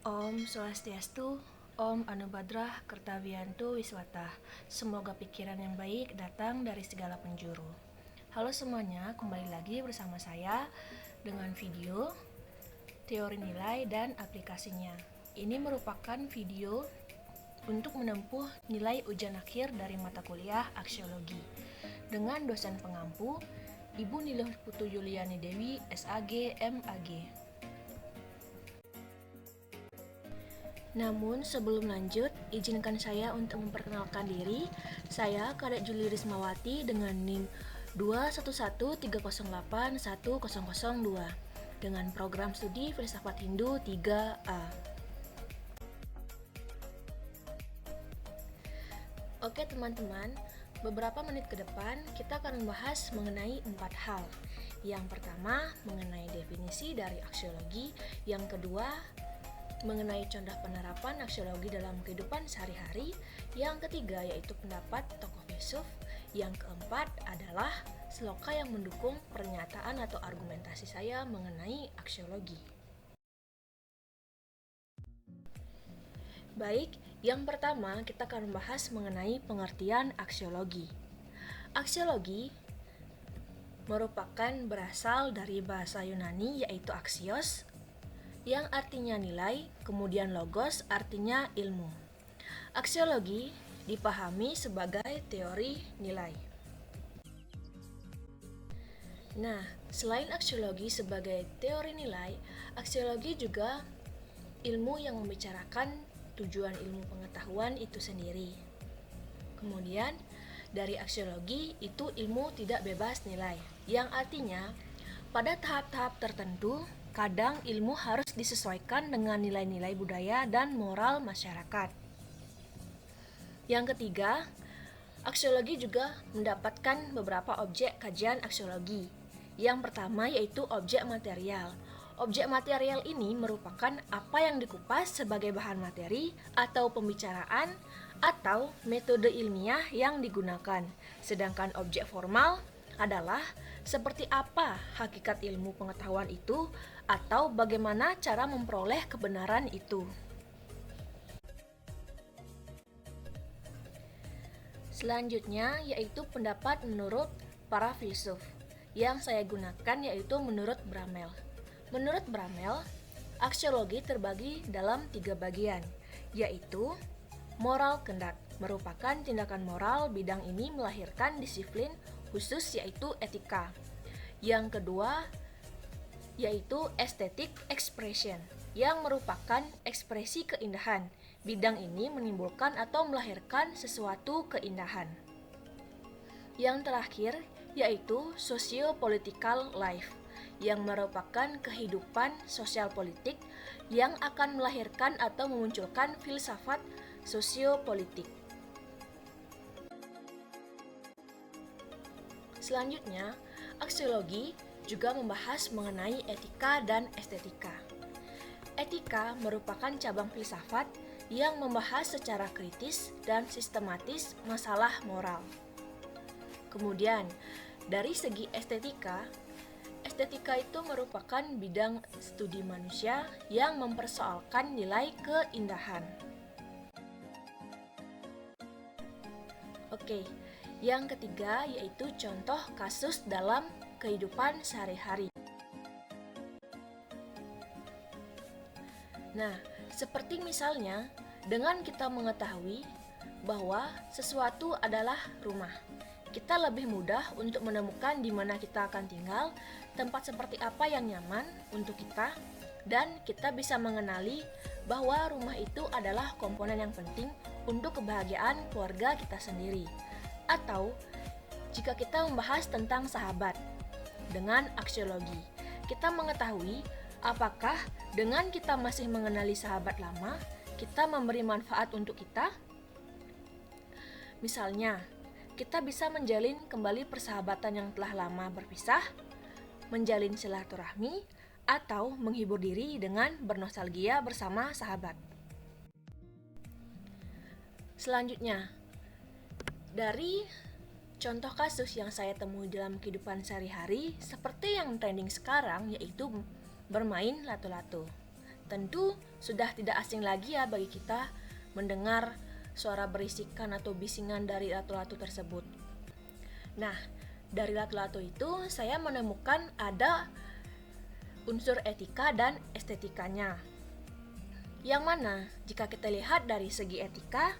Om Swastiastu, Om Anubadrah Kertawiantu Wiswata. Semoga pikiran yang baik datang dari segala penjuru. Halo semuanya, kembali lagi bersama saya dengan video teori nilai dan aplikasinya. Ini merupakan video untuk menempuh nilai ujian akhir dari mata kuliah aksiologi dengan dosen pengampu Ibu Niluh Putu Yuliani Dewi, SAG, MAG. Namun sebelum lanjut, izinkan saya untuk memperkenalkan diri. Saya Kadek Juli Rismawati dengan NIM 21130810002 dengan program studi Filsafat Hindu 3A. Oke teman-teman, beberapa menit ke depan kita akan membahas mengenai 4 hal. Yang pertama, mengenai definisi dari aksiologi. Yang kedua, mengenai contoh penerapan aksiologi dalam kehidupan sehari-hari. Yang ketiga yaitu pendapat tokoh filsuf. Yang keempat adalah sloka yang mendukung pernyataan atau argumentasi saya mengenai aksiologi. Baik, yang pertama kita akan membahas mengenai pengertian aksiologi. Aksiologi merupakan berasal dari bahasa Yunani yaitu axios, yang artinya nilai, kemudian logos artinya ilmu. Aksiologi dipahami sebagai teori nilai. Nah, selain aksiologi sebagai teori nilai, aksiologi juga ilmu yang membicarakan tujuan ilmu pengetahuan itu sendiri. Kemudian, dari aksiologi itu ilmu tidak bebas nilai, yang artinya pada tahap-tahap tertentu kadang ilmu harus disesuaikan dengan nilai-nilai budaya dan moral masyarakat. Yang ketiga, aksiologi juga mendapatkan beberapa objek kajian aksiologi. Yang pertama yaitu objek material. Objek material ini merupakan apa yang dikupas sebagai bahan materi atau pembicaraan atau metode ilmiah yang digunakan. Sedangkan objek formal adalah seperti apa hakikat ilmu pengetahuan itu atau bagaimana cara memperoleh kebenaran itu. Selanjutnya yaitu pendapat menurut para filsuf. Yang saya gunakan yaitu menurut Bramel. Menurut Bramel, aksiologi terbagi dalam 3 bagian, yaitu moral kendak, merupakan tindakan moral. Bidang ini melahirkan disiplin khusus yaitu etika. Yang kedua yaitu aesthetic expression, yang merupakan ekspresi keindahan. Bidang ini menimbulkan atau melahirkan sesuatu keindahan. Yang terakhir yaitu socio-political life, yang merupakan kehidupan sosial politik yang akan melahirkan atau memunculkan filsafat sosiopolitik. Selanjutnya, aksiologi juga membahas mengenai etika dan estetika. Etika merupakan cabang filsafat yang membahas secara kritis dan sistematis masalah moral. Kemudian, dari segi estetika itu merupakan bidang studi manusia yang mempersoalkan nilai keindahan. Oke, yang ketiga yaitu contoh kasus dalam kehidupan sehari-hari. Nah, seperti misalnya dengan kita mengetahui bahwa sesuatu adalah rumah, kita lebih mudah untuk menemukan di mana kita akan tinggal, tempat seperti apa yang nyaman untuk kita, dan kita bisa mengenali bahwa rumah itu adalah komponen yang penting untuk kebahagiaan keluarga kita sendiri. Atau jika kita membahas tentang sahabat dengan aksiologi, kita mengetahui apakah dengan kita masih mengenali sahabat lama, kita memberi manfaat untuk kita. Misalnya, kita bisa menjalin kembali persahabatan yang telah lama berpisah, menjalin silaturahmi, atau menghibur diri dengan bernostalgia bersama sahabat. Selanjutnya, dari contoh kasus yang saya temui dalam kehidupan sehari-hari, seperti yang trending sekarang yaitu bermain lato-lato. Tentu sudah tidak asing lagi ya bagi kita mendengar suara berisikan atau bisingan dari lato-lato tersebut. Nah, dari lato-lato itu saya menemukan ada unsur etika dan estetikanya. Yang mana jika kita lihat dari segi etika,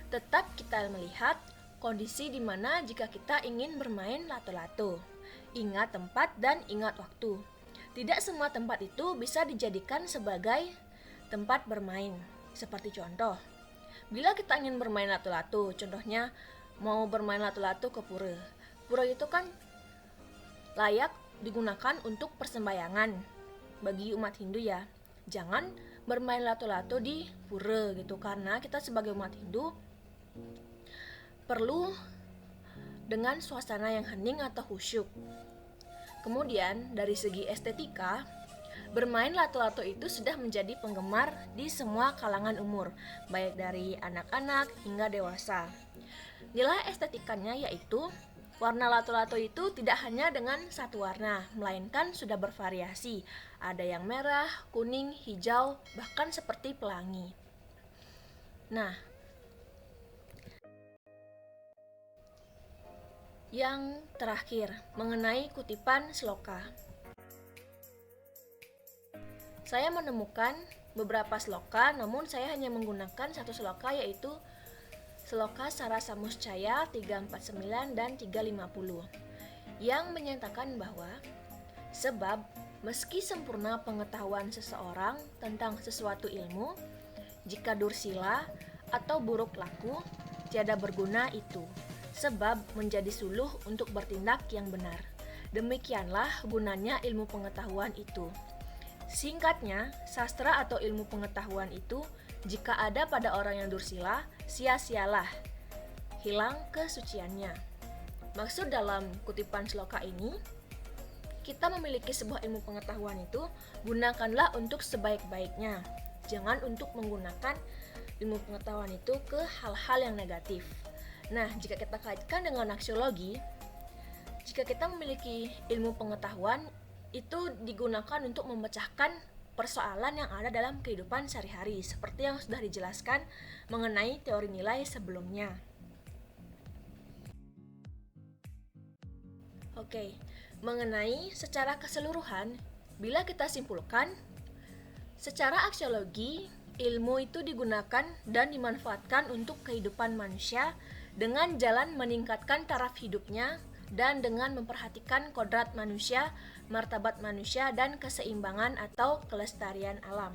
tetap kita melihat kondisi di mana jika kita ingin bermain lato-lato. Ingat tempat dan ingat waktu. Tidak semua tempat itu bisa dijadikan sebagai tempat bermain. Seperti contoh, bila kita ingin bermain lato-lato, contohnya mau bermain lato-lato ke pura. Pura itu kan layak digunakan untuk persembahyangan bagi umat Hindu ya. Jangan bermain lato-lato di pura gitu, karena kita sebagai umat Hindu perlu dengan suasana yang hening atau khusyuk. Kemudian dari segi estetika, bermain lato-lato itu sudah menjadi penggemar di semua kalangan umur, baik dari anak-anak hingga dewasa. Nilai estetikanya yaitu warna lato-lato itu tidak hanya dengan satu warna, melainkan sudah bervariasi. Ada yang merah, kuning, hijau, bahkan seperti pelangi. Nah, yang terakhir, mengenai kutipan sloka. Saya menemukan beberapa sloka, namun saya hanya menggunakan satu sloka, yaitu sloka Sarasamuscaya 349 dan 350, yang menyatakan bahwa sebab meski sempurna pengetahuan seseorang tentang sesuatu ilmu, jika dursila atau buruk laku, tiada berguna itu. Sebab menjadi suluh untuk bertindak yang benar. Demikianlah gunanya ilmu pengetahuan itu. Singkatnya, sastra atau ilmu pengetahuan itu, jika ada pada orang yang dursila, sia-sialah, hilang kesuciannya. Maksud dalam kutipan sloka ini, kita memiliki sebuah ilmu pengetahuan itu, gunakanlah untuk sebaik-baiknya. Jangan untuk menggunakan ilmu pengetahuan itu ke hal-hal yang negatif. Nah, jika kita kaitkan dengan aksiologi, jika kita memiliki ilmu pengetahuan, itu digunakan untuk memecahkan persoalan yang ada dalam kehidupan sehari-hari, seperti yang sudah dijelaskan mengenai teori nilai sebelumnya. Oke, mengenai secara keseluruhan, bila kita simpulkan, secara aksiologi, ilmu itu digunakan dan dimanfaatkan untuk kehidupan manusia dengan jalan meningkatkan taraf hidupnya dan dengan memperhatikan kodrat manusia, martabat manusia, dan keseimbangan atau kelestarian alam.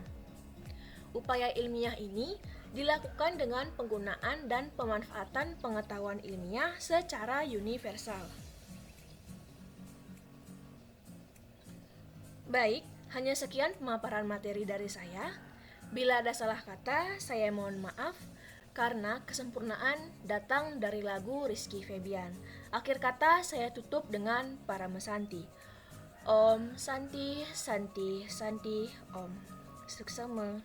Upaya ilmiah ini dilakukan dengan penggunaan dan pemanfaatan pengetahuan ilmiah secara universal. Baik, hanya sekian pemaparan materi dari saya. Bila ada salah kata, saya mohon maaf, karena kesempurnaan datang dari lagu Rizky Febian. Akhir kata saya tutup dengan Paramesanti. Om Santi, Santi, Santi, Om. Suksema.